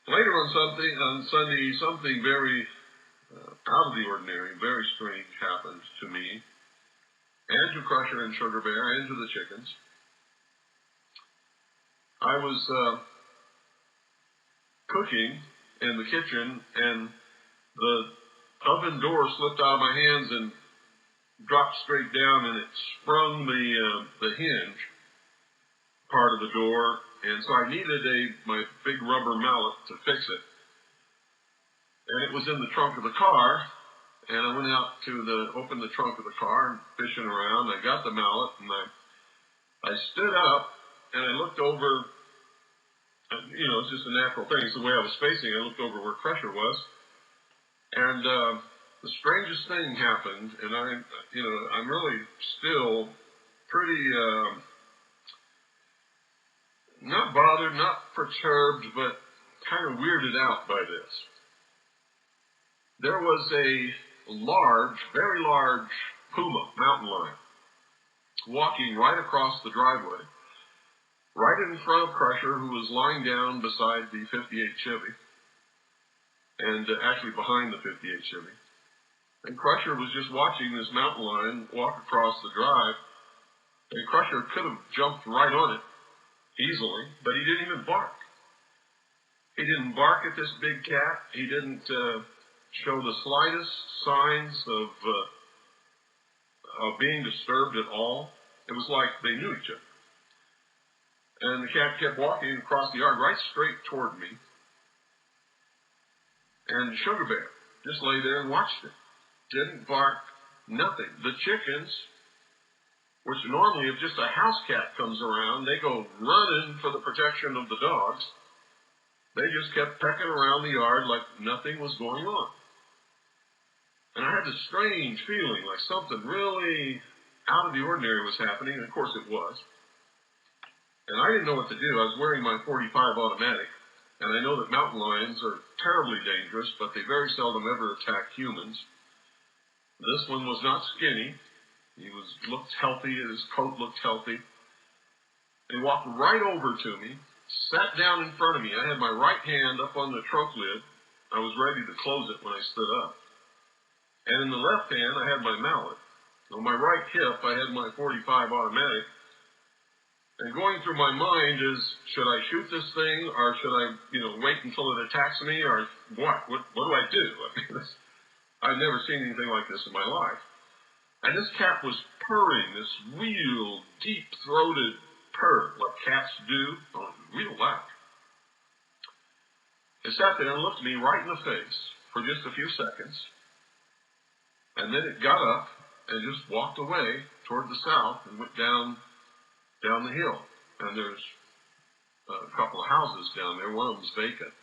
Later on Sunday, something very out of the ordinary, very strange happened to me, and to Crusher and Sugar Bear, and to the chickens. I was cooking in the kitchen, and the oven door slipped out of my hands and dropped straight down, and it sprung the hinge part of the door, and so I needed my big rubber mallet to fix it. And it was in the trunk of the car, and I went out to opened the trunk of the car and fishing around. I got the mallet, and I stood up, and I looked over. It's just a natural thing. It's the way I was facing. I looked over where Crusher was, and the strangest thing happened. And I'm really still pretty not bothered, not perturbed, but kind of weirded out by this. There was a large, very large puma, mountain lion, walking right across the driveway, right in front of Crusher, who was lying down beside the 58 Chevy, and actually behind the 58 Chevy. And Crusher was just watching this mountain lion walk across the drive, and Crusher could have jumped right on it easily, but he didn't even bark. He didn't bark at this big cat. He didn't show the slightest signs of being disturbed at all. It was like they knew each other. And the cat kept walking across the yard right straight toward me. And Sugar Bear just lay there and watched it. Didn't bark, nothing. The chickens, which normally if just a house cat comes around, they go running for the protection of the dogs. They just kept pecking around the yard like nothing was going on. And I had this strange feeling like something really out of the ordinary was happening, and of course it was. And I didn't know what to do. I was wearing my .45 automatic, and I know that mountain lions are terribly dangerous, but they very seldom ever attack humans. This one was not skinny. He looked healthy. His coat looked healthy. He walked right over to me, sat down in front of me. I had my right hand up on the trunk lid. I was ready to close it when I stood up. And in the left hand, I had my mallet. On my right hip, I had my .45 automatic. And going through my mind is, should I shoot this thing, or should I, wait until it attacks me, or what? What do I do? I mean, I've never seen anything like this in my life. And this cat was purring, this real, deep-throated purr, like cats do, real loud. It sat there and looked me right in the face for just a few seconds, and then it got up and just walked away toward the south and went down the hill. And there's a couple of houses down there. One of them's vacant.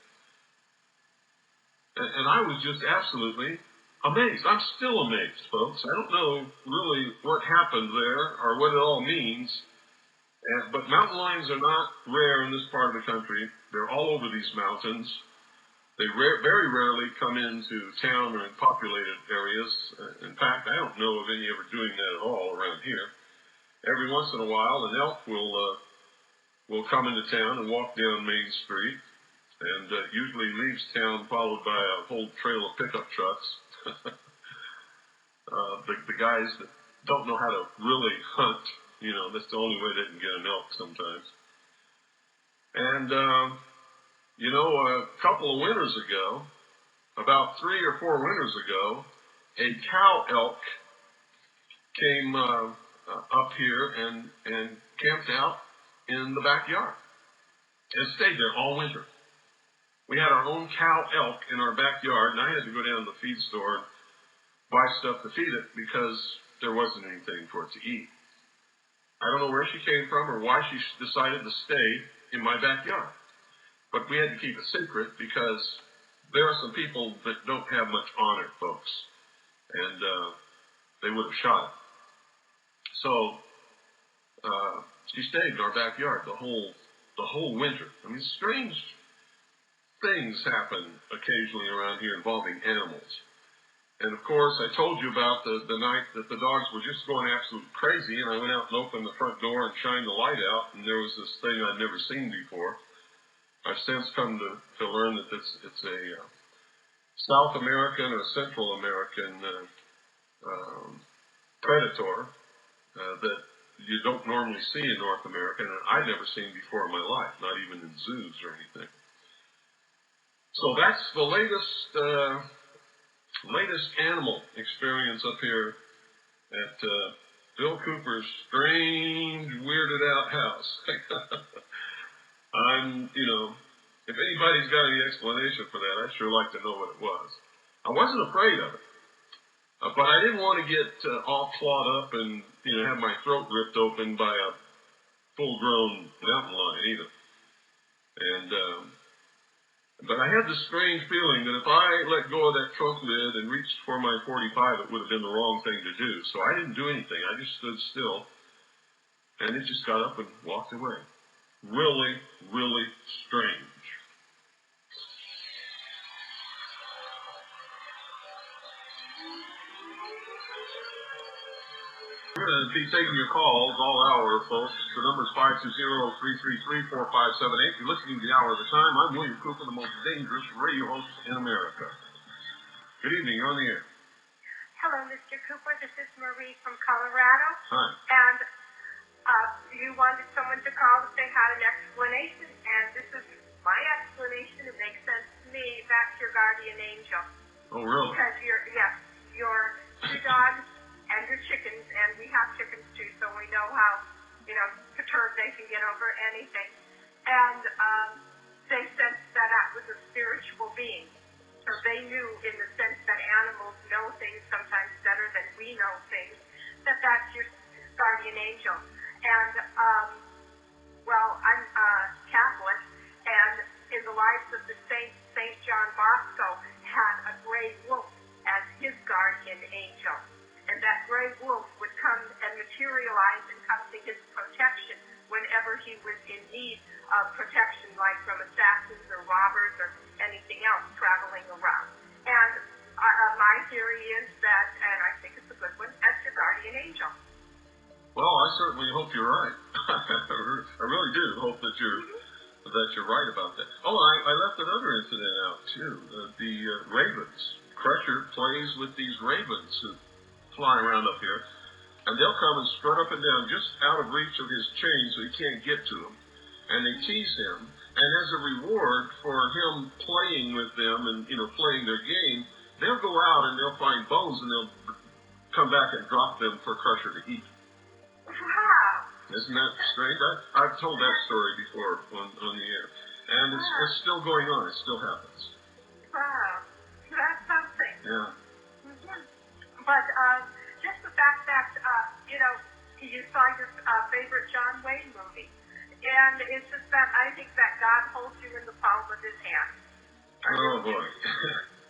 And I was just absolutely amazed. I'm still amazed, folks. I don't know really what happened there or what it all means. But mountain lions are not rare in this part of the country. They're all over these mountains. They very rarely come into town or in populated areas. In fact, I don't know of any ever doing that at all around here. Every once in a while, an elk will come into town and walk down Main Street, and usually leaves town followed by a whole trail of pickup trucks. The guys that don't know how to really hunt, that's the only way they can get an elk sometimes. And a couple of winters ago, about 3 or 4 winters ago, a cow elk came up here and camped out in the backyard and stayed there all winter. We had our own cow elk in our backyard, and I had to go down to the feed store and buy stuff to feed it because there wasn't anything for it to eat. I don't know where she came from or why she decided to stay in my backyard. But we had to keep it secret because there are some people that don't have much honor, folks. And they would have shot it. So she stayed in our backyard the whole winter. I mean, strange things happen occasionally around here involving animals. And of course, I told you about the night that the dogs were just going absolutely crazy, and I went out and opened the front door and shined the light out, and there was this thing I'd never seen before. I've since come to learn that it's a South American or Central American predator that you don't normally see in North America, and I've never seen before in my life, not even in zoos or anything. So that's the latest animal experience up here at Bill Cooper's strange, weirded out house. If anybody's got any explanation for that, I'd sure like to know what it was. I wasn't afraid of it, but I didn't want to get all clawed up and have my throat ripped open by a full-grown mountain lion either. But I had this strange feeling that if I let go of that trunk lid and reached for my .45, it would have been the wrong thing to do. So I didn't do anything. I just stood still, and it just got up and walked away. Really, really strange. We're going to be taking your calls all hour, folks. The number is 520-333-4578. You're listening to the Hour of the Time. I'm William Cooper, the most dangerous radio host in America. Good evening. You're on the air. Hello, Mr. Cooper. This is Marie from Colorado. Hi. And you wanted someone to call to say had an explanation, and this is my explanation. It makes sense to me. That's your guardian angel. Oh, really? Because your two dogs and your chickens, and we have chickens too, so we know how, perturbed they can get over anything. And they sensed that that was a spiritual being. So they knew, in the sense that animals know things sometimes better than we know things, that that's your guardian angel. And, I'm Catholic, and in the lives of the saints, St. John Bosco had a gray wolf as his guardian angel. And that gray wolf would come and materialize and come to his protection whenever he was in need of protection, like from assassins or robbers or anything else traveling around. And my theory is that, and I think it's a good one, that's your guardian angel. Well, I certainly hope you're right. I really do hope that you're right about that. Oh, I left another incident out too. The ravens. Crusher plays with these ravens who fly around up here, and they'll come and strut up and down just out of reach of his chain so he can't get to them. And they tease him, and as a reward for him playing with them and playing their game, they'll go out and they'll find bones and they'll come back and drop them for Crusher to eat. Wow. Isn't that strange? I've told that story before on the air, and it's still going on. It still happens. Wow, that's something. Yeah. But just the fact that, you saw your favorite John Wayne movie. And it's just that I think that God holds you in the palm of his hand. Oh, boy.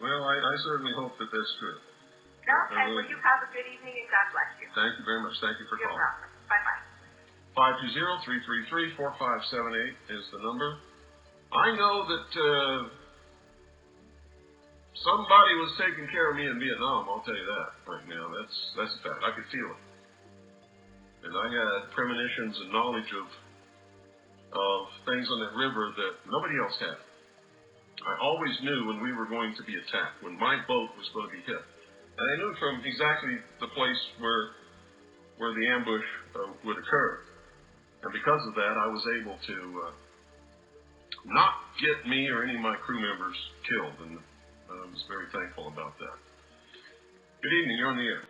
Well, I certainly hope that that's true. Okay, well, you have a good evening and God bless you. Thank you very much. Thank you for calling. You're welcome. Bye-bye. 520-333-4578 is the number. I know that somebody was taking care of me in Vietnam, I'll tell you that right now. That's a fact. I could feel it. And I had premonitions and knowledge of things on that river that nobody else had. I always knew when we were going to be attacked, when my boat was going to be hit. And I knew from exactly the place where the ambush would occur. And because of that, I was able to not get me or any of my crew members killed. And I was very thankful about that. Good evening. You're on the air.